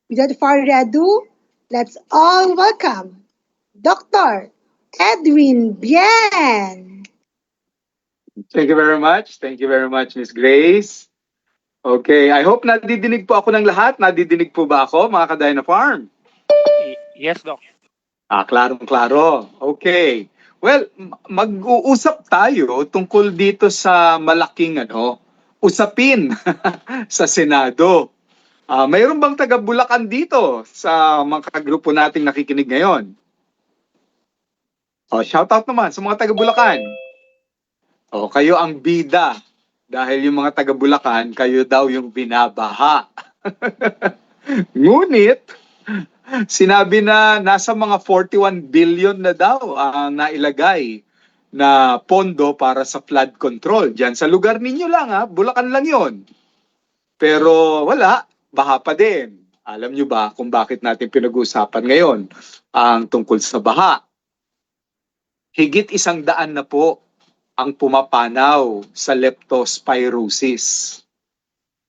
Without further ado, let's all welcome Dr. Edwin Bien. Thank you very much. Thank you very much, Miss Grace. Okay, I hope nadidinig po ako ng lahat. Nadidinig po ba ako, mga ka-Dyna Farm? Yes, Doc. Klarong-klaro. Okay. Well, mag-uusap tayo tungkol dito sa malaking usapin sa Senado. Mayroon bang taga Bulacan dito sa mga grupo nating nakikinig ngayon? Shout out naman sa mga taga Bulacan. Kayo ang bida. Dahil yung mga taga Bulacan, kayo daw yung binabaha. Ngunit, sinabi na nasa mga 41 billion na daw ang nailagay na pondo para sa flood control. Diyan sa lugar ninyo lang Bulacan lang yon. Pero wala, baha pa din. Alam nyo ba kung bakit natin pinag-uusapan ngayon ang tungkol sa baha? Higit 100 na po ang pumapanaw sa leptospirosis.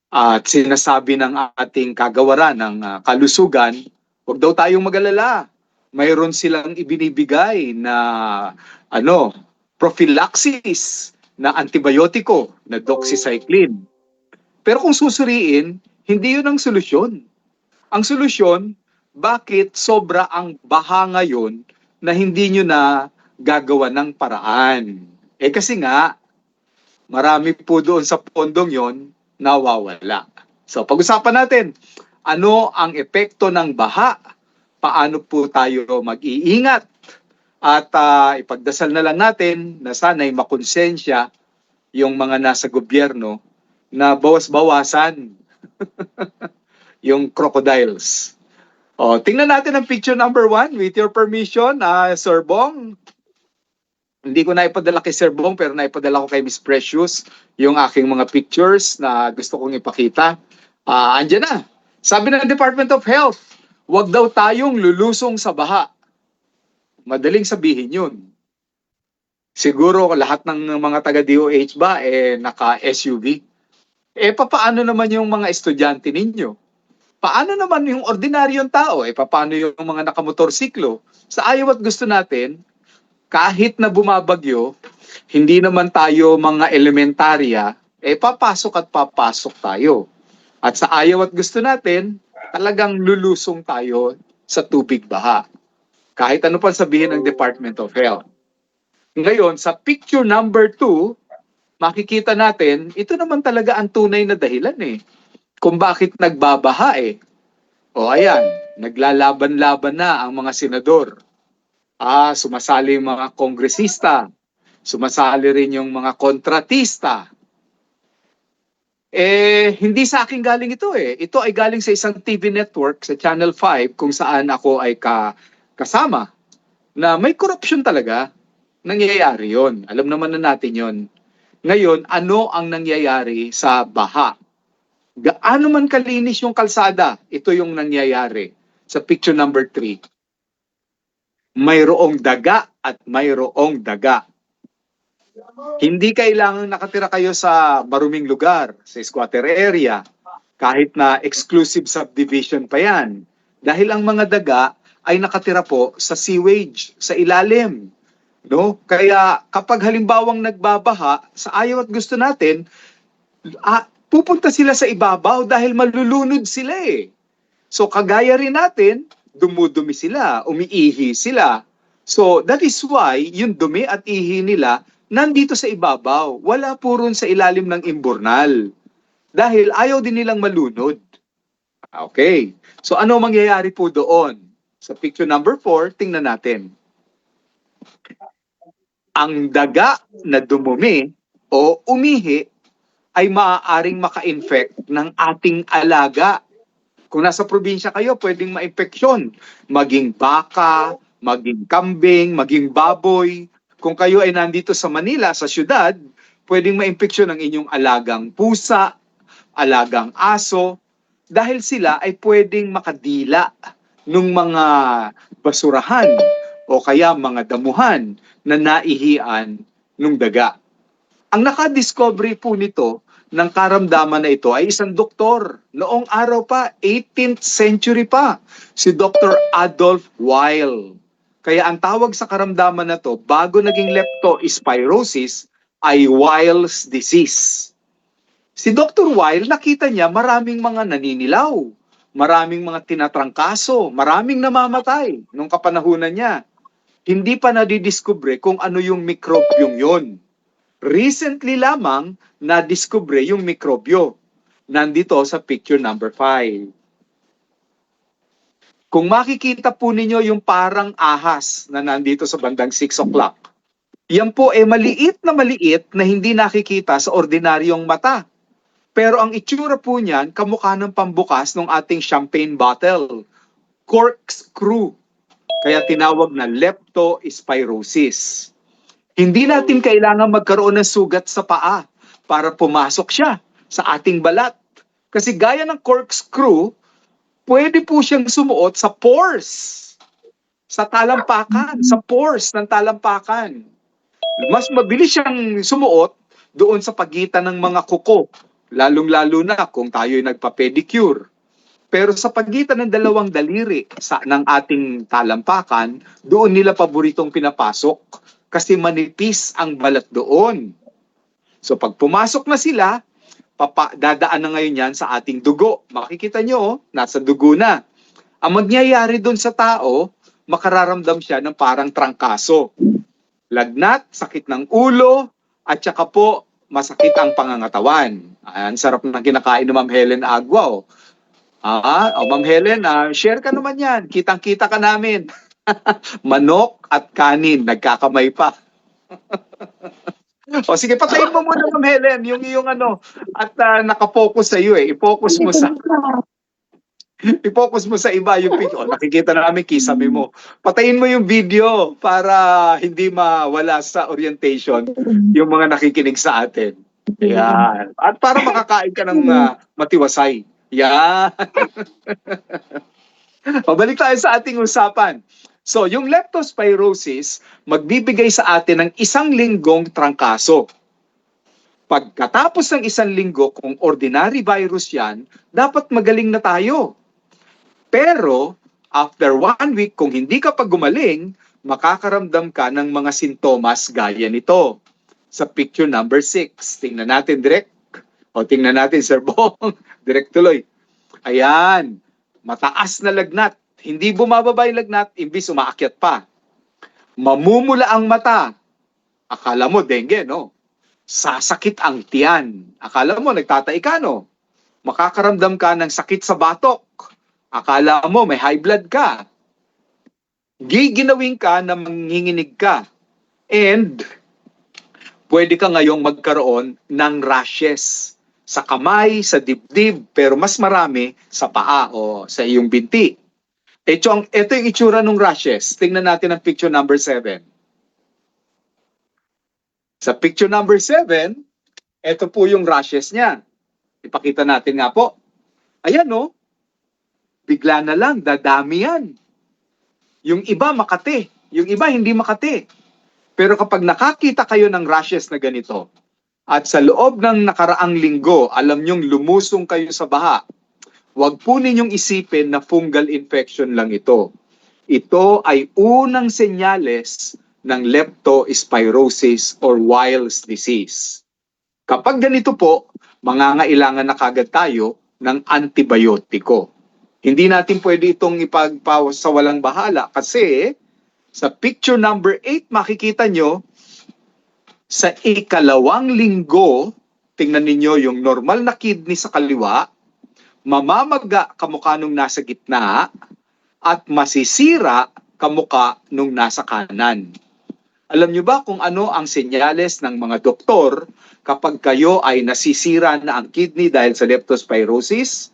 At sinasabi ng ating kagawaran ng kalusugan, huwag daw tayong mag-alala. Mayroon silang ibinibigay na prophylaxis na antibiotiko na doxycycline. Pero kung susuriin, hindi yun ang solusyon. Ang solusyon, bakit sobra ang baha ngayon na hindi nyo na gagawa ng paraan? Kasi nga, marami po doon sa pondong yon nawawala. So pag-usapan natin, ano ang epekto ng baha? Paano po tayo mag-iingat? At ipagdasal na lang natin na sana'y makonsensya yung mga nasa gobyerno na bawas-bawasan yung crocodiles. Tingnan natin ang picture number 1 with your permission, Sir Bong. Hindi ko na ipadala kay Sir Bong pero naipadala ko kay Miss Precious yung aking mga pictures na gusto kong ipakita. Andyan na. Sabi ng Department of Health, huwag daw tayong lulusong sa baha. Madaling sabihin yun. Siguro lahat ng mga taga-DOH ba naka-SUV? Paano naman yung mga estudyante ninyo? Paano naman yung ordinaryong tao? Paano yung mga nakamotorsiklo? Sa ayaw at gusto natin, kahit na bumabagyo, hindi naman tayo mga elementarya, papasok at papasok tayo. At sa ayaw at gusto natin, talagang lulusong tayo sa tubig baha. Kahit ano pa sabihin ng Department of Health. Ngayon, sa picture number 2, makikita natin, ito naman talaga ang tunay na dahilan kung bakit nagbabaha ayan, naglalaban-laban na ang mga senador. Sumasali yung mga kongresista, sumasali rin yung mga kontratista. Hindi sa akin galing ito Ito ay galing sa isang TV network sa Channel 5 kung saan ako ay kasama na may corruption talaga. Nangyayari yon. Alam naman na natin yon. Ngayon, ano ang nangyayari sa baha? Gaano man kalinis yung kalsada, ito yung nangyayari sa picture number 3. Mayroong daga at mayroong daga. Hindi kailangan nakatira kayo sa maruming lugar, sa squatter area, kahit na exclusive subdivision pa yan. Dahil ang mga daga ay nakatira po sa sewage, sa ilalim. No? Kaya kapag halimbawang nagbabaha, sa ayaw at gusto natin, pupunta sila sa ibabaw dahil malulunod sila So kagaya rin natin, dumudumi sila, umiihi sila. So that is why yung dumi at ihi nila nandito sa ibabaw. Wala po ron sa ilalim ng imburnal. Dahil ayaw din nilang malunod. Okay. So ano mangyayari po doon? Sa picture number 4, tingnan natin. Ang daga na dumumi o umihi ay maaaring maka-infect ng ating alaga. Kung nasa probinsya kayo, pwedeng ma-infeksyon. Maging baka, maging kambing, maging baboy. Kung kayo ay nandito sa Manila, sa syudad, pwedeng ma-infeksyon ng inyong alagang pusa, alagang aso, dahil sila ay pwedeng makadila ng mga basurahan o kaya mga damuhan na naihian ng daga. Ang nakadiscovery po nito ng karamdaman na ito ay isang doktor. Noong araw pa, 18th century pa, si Dr. Adolf Weil. Kaya ang tawag sa karamdaman na to, bago naging leptospirosis, ay Weil's disease. Si Dr. Weil, nakita niya maraming mga naninilaw, maraming mga tinatrangkaso, maraming namamatay nung kapanahunan niya. Hindi pa nadidiskubre kung ano yung mikrobyong yun. Recently lamang na-discover yung mikrobyo. Nandito sa picture number 5. Kung makikita po ninyo yung parang ahas na nandito sa bandang 6 o'clock, yan po ay maliit na hindi nakikita sa ordinaryong mata. Pero ang itsura po niyan, kamukha ng pambukas ng ating champagne bottle. Corkscrew. Kaya tinawag na leptospirosis. Hindi natin kailangan magkaroon ng sugat sa paa para pumasok siya sa ating balat. Kasi gaya ng corkscrew, pwede po siyang sumuot sa pores, sa talampakan, sa pores ng talampakan. Mas mabilis siyang sumuot doon sa pagitan ng mga kuko, lalong-lalo na kung tayo'y nagpa-pedicure. Pero sa pagitan ng dalawang daliri ng ating talampakan, doon nila paboritong pinapasok kasi manipis ang balat doon. So pag pumasok na sila, dadaan na ngayon yan sa ating dugo. Makikita nyo, nasa dugo na. Ang mangyayari doon sa tao, makararamdam siya ng parang trangkaso. Lagnat, sakit ng ulo, at saka po masakit ang pangangatawan. Ang sarap ng kinakain ni Ma'am Helen Agua. Ma'am Helen, share ka naman yan. Kitang-kita ka namin. Manok at kanin, nagkakamay pa. O sige, patayin mo muna, Ma'am Helen, yung iyong at nakapokus sa iyo I-focus mo sa iba yung picture. Nakikita na namin kisame mo. Patayin mo yung video para hindi mawala sa orientation yung mga nakikinig sa atin. Yan. At para makakain ka ng matiwasay. Yan. Pabalik tayo sa ating usapan. So, yung leptospirosis, magbibigay sa atin ng 1 linggong trangkaso. Pagkatapos ng 1 linggo, kung ordinary virus yan, dapat magaling na tayo. Pero, after 1 week, kung hindi ka pa gumaling, makakaramdam ka ng mga sintomas gaya nito. Sa picture number 6. Tingnan natin, Direk. O, tingnan natin, Sir Bong. Direk tuloy. Ayan. Mataas na lagnat. Hindi bumababa yung lagnat, imbis umaakyat pa. Mamumula ang mata. Akala mo, dengue, no? Sasakit ang tiyan. Akala mo, nagtatai ka, no? Makakaramdam ka ng sakit sa batok. Akala mo, may high blood ka. Giginawin ka na manginginig ka. And, pwede ka ngayong magkaroon ng rashes sa kamay, sa dibdib, pero mas marami sa paa o sa iyong binti. Ito yung itsura ng rashes. Tingnan natin ang picture number 7. Sa picture number 7, ito po yung rashes niya. Ipakita natin nga po. Ayan, no? Bigla na lang, dadami yan. Yung iba makati, yung iba hindi makati. Pero kapag nakakita kayo ng rashes na ganito, at sa loob ng nakaraang linggo, alam nyong lumusong kayo sa baha, huwag po ninyong isipin na fungal infection lang ito. Ito ay unang senyales ng leptospirosis or Weil's disease. Kapag ganito po, mangangailangan na kagad tayo ng antibiotiko. Hindi natin pwede itong ipagpawas sa walang bahala kasi sa picture number 8 makikita nyo, sa ikalawang linggo, tingnan ninyo yung normal na kidney sa kaliwa, mamamaga kamukha nung nasa gitna at masisira kamukha nung nasa kanan. Alam nyo ba kung ano ang senyales ng mga doktor kapag kayo ay nasisira na ang kidney dahil sa leptospirosis?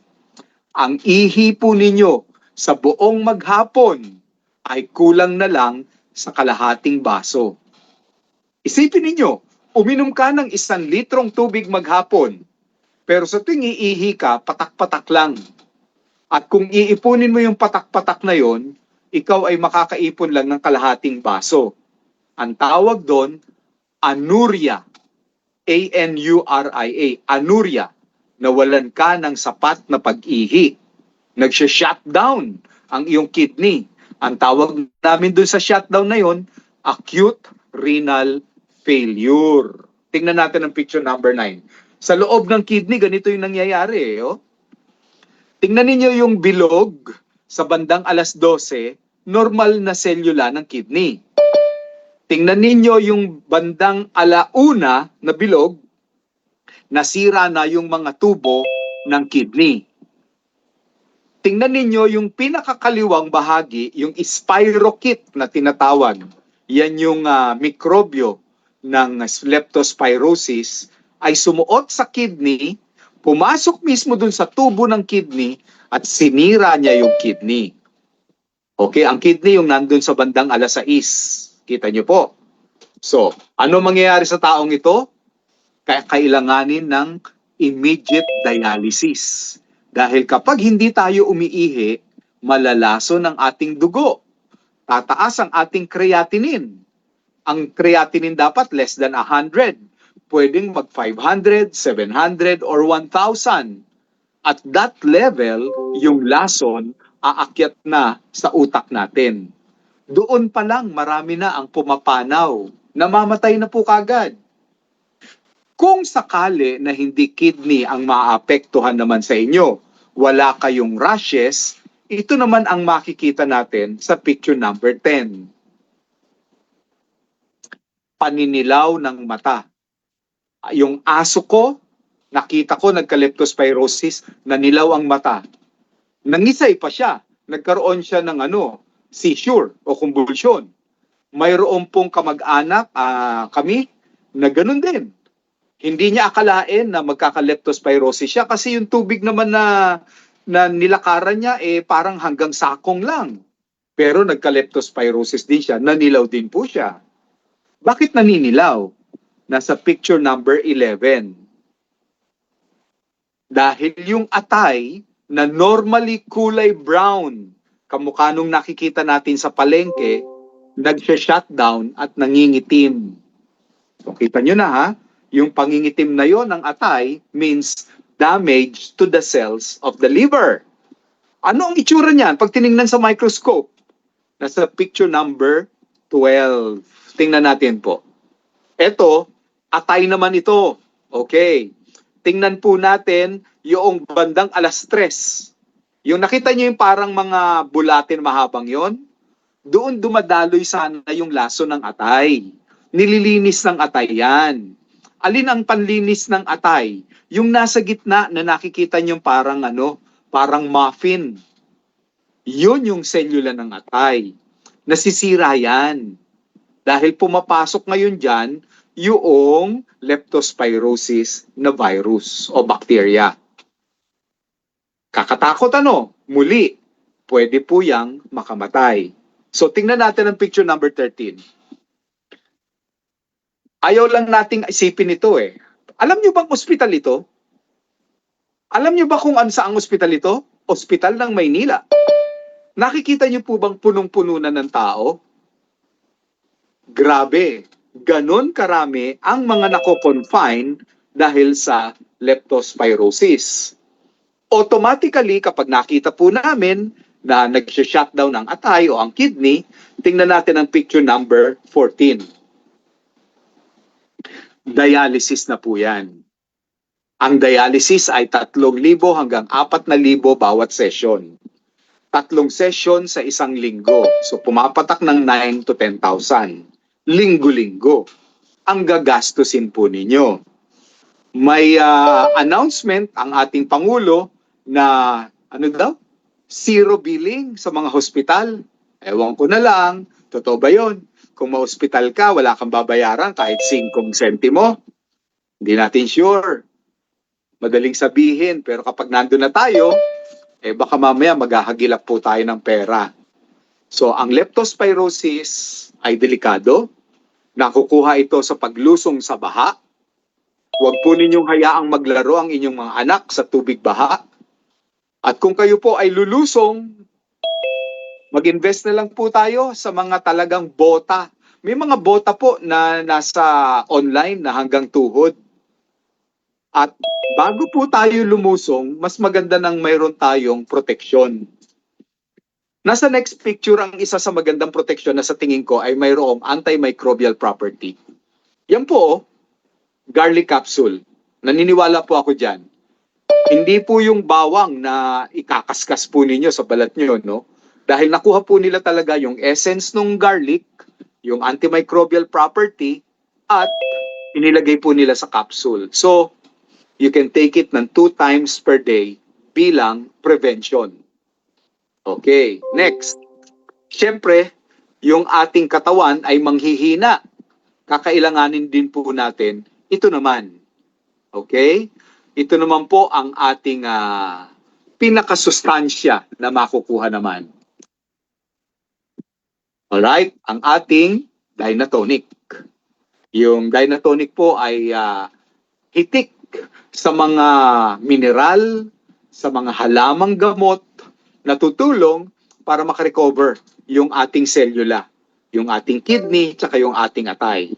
Ang ihi po ninyo sa buong maghapon ay kulang na lang sa kalahating baso. Isipin ninyo, uminom ka ng 1 litrong tubig maghapon, pero sa tuwing iihi ka, patak-patak lang. At kung iipunin mo yung patak-patak na yon, ikaw ay makakaipon lang ng kalahating baso. Ang tawag doon, anuria. A-N-U-R-I-A, anuria, nawalan ka ng sapat na pag-ihi. Nagsha-shutdown ang iyong kidney. Ang tawag namin dun sa shutdown na yon, acute renal failure. Tingnan natin ang picture number 9. Sa loob ng kidney, ganito yung nangyayari. Oh. Tingnan ninyo yung bilog sa bandang alas 12, normal na selula ng kidney. Tingnan ninyo yung bandang alauna na bilog, nasira na yung mga tubo ng kidney. Tingnan ninyo yung pinakakaliwang bahagi, yung spirochete na tinatawag. Yan yung mikrobyo ng leptospirosis ay sumuot sa kidney, pumasok mismo dun sa tubo ng kidney at sinira niya yung kidney. Okay, ang kidney yung nandun sa bandang alas 6. Kita nyo po. So, ano mangyayari sa taong ito? Kailanganin ng immediate dialysis. Dahil kapag hindi tayo umiihi, malalaso ng ating dugo. Tataas ang ating creatinine. Ang creatinine dapat less than 100. Pwedeng mag 500, 700, or 1,000. At that level, yung lason aakyat na sa utak natin. Doon pa lang marami na ang pumapanaw. Namamatay na po kagad. Kung sakali na hindi kidney ang maapektuhan naman sa inyo, wala kayong rashes, ito naman ang makikita natin sa picture number 10. Paninilaw ng mata. Yung aso ko, nakita ko nagka-leptospirosis, nanilaw ang mata. Nangisay pa siya, nagkaroon siya ng seizure o convulsion. Mayroon pong kamag-anak, kami, na ganun din. Hindi niya akalain na magkaka-leptospirosis siya kasi yung tubig naman na nilakaran niya parang hanggang sakong lang. Pero nagka-leptospirosis din siya, nanilaw din po siya. Bakit naninilaw? Nasa picture number 11. Dahil yung atay na normally kulay brown, kamukha nung nakikita natin sa palengke, nagsha-shutdown at nangingitim. So, kita nyo na ha, yung pangingitim na yon ng atay means damage to the cells of the liver. Ano ang itsura niyan pag tiningnan sa microscope? Nasa picture number 12. Tingnan natin po. Ito, atay naman ito. Okay. Tingnan po natin yung bandang alas 3. Yung nakita niyo yung parang mga bulatin mahabang yon, doon dumadaloy sana yung laso ng atay. Nililinis ng atay yan. Alin ang panlinis ng atay? Yung nasa gitna na nakikita niyo parang parang muffin. Yun yung selula ng atay. Nasisira yan. Dahil pumapasok ngayon dyan yung leptospirosis na virus o bacteria. Kakatakot muli, pwede po yang makamatay. So tingnan natin ang picture number 13. Ayaw lang nating isipin ito Alam niyo bang ospital ito? Alam niyo ba kung saang ospital ito? Ospital ng Maynila. Nakikita niyo po bang punong-puno na ng tao? Grabe, ganon karami ang mga nako-confine dahil sa leptospirosis. Automatically, kapag nakita po namin na nag-shutdown ang atay o ang kidney, tingnan natin ang picture number 14. Dialysis na po yan. Ang dialysis ay 3,000 hanggang 4,000 bawat session. 3 session sa isang linggo. So pumapatak ng 9 to 10,000. Linggo-linggo. Ang gagastusin po ninyo. May announcement ang ating Pangulo na zero billing sa mga hospital. Ewan ko na lang, totoo ba yun? Kung ma-hospital ka, wala kang babayaran kahit 5 sentimo. Hindi natin sure. Madaling sabihin, pero kapag nandun na tayo, baka mamaya maghahagilap po tayo ng pera. So, ang leptospirosis ay delikado. Nakukuha ito sa paglusong sa baha. Huwag po ninyong hayaang maglaro ang inyong mga anak sa tubig baha. At kung kayo po ay lulusong, mag-invest na lang po tayo sa mga talagang bota. May mga bota po na nasa online na hanggang tuhod. At bago po tayo lumusong, mas maganda nang mayroon tayong proteksyon. Nasa next picture, ang isa sa magandang proteksyon na sa tingin ko ay mayroong antimicrobial property. Yan po, garlic capsule. Naniniwala po ako dyan. Hindi po yung bawang na ikakaskas po ninyo sa balat nyo, no? Dahil nakuha po nila talaga yung essence ng garlic, yung antimicrobial property, at inilagay po nila sa capsule. So, you can take it ng 2 times per day bilang prevention. Okay, next. Siyempre, yung ating katawan ay manghihina. Kakailanganin din po natin ito naman. Okay? Ito naman po ang ating pinakasustansya na makukuha naman. Alright? Ang ating Dynatonic. Yung Dynatonic po ay hitik sa mga mineral, sa mga halamang gamot na tutulong para makarecover yung ating selula, yung ating kidney, tsaka yung ating atay.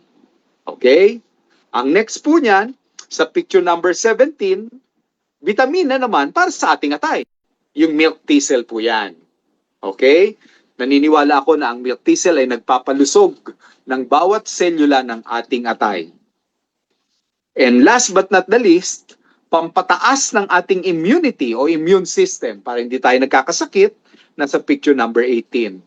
Okay? Ang next po niyan, sa picture number 17, vitamina naman para sa ating atay. Yung milk thistle po yan. Okay? Naniniwala ako na ang milk thistle ay nagpapalusog ng bawat selula ng ating atay. And last but not the least, pampataas ng ating immunity o immune system para hindi tayo nagkakasakit, nasa picture number 18.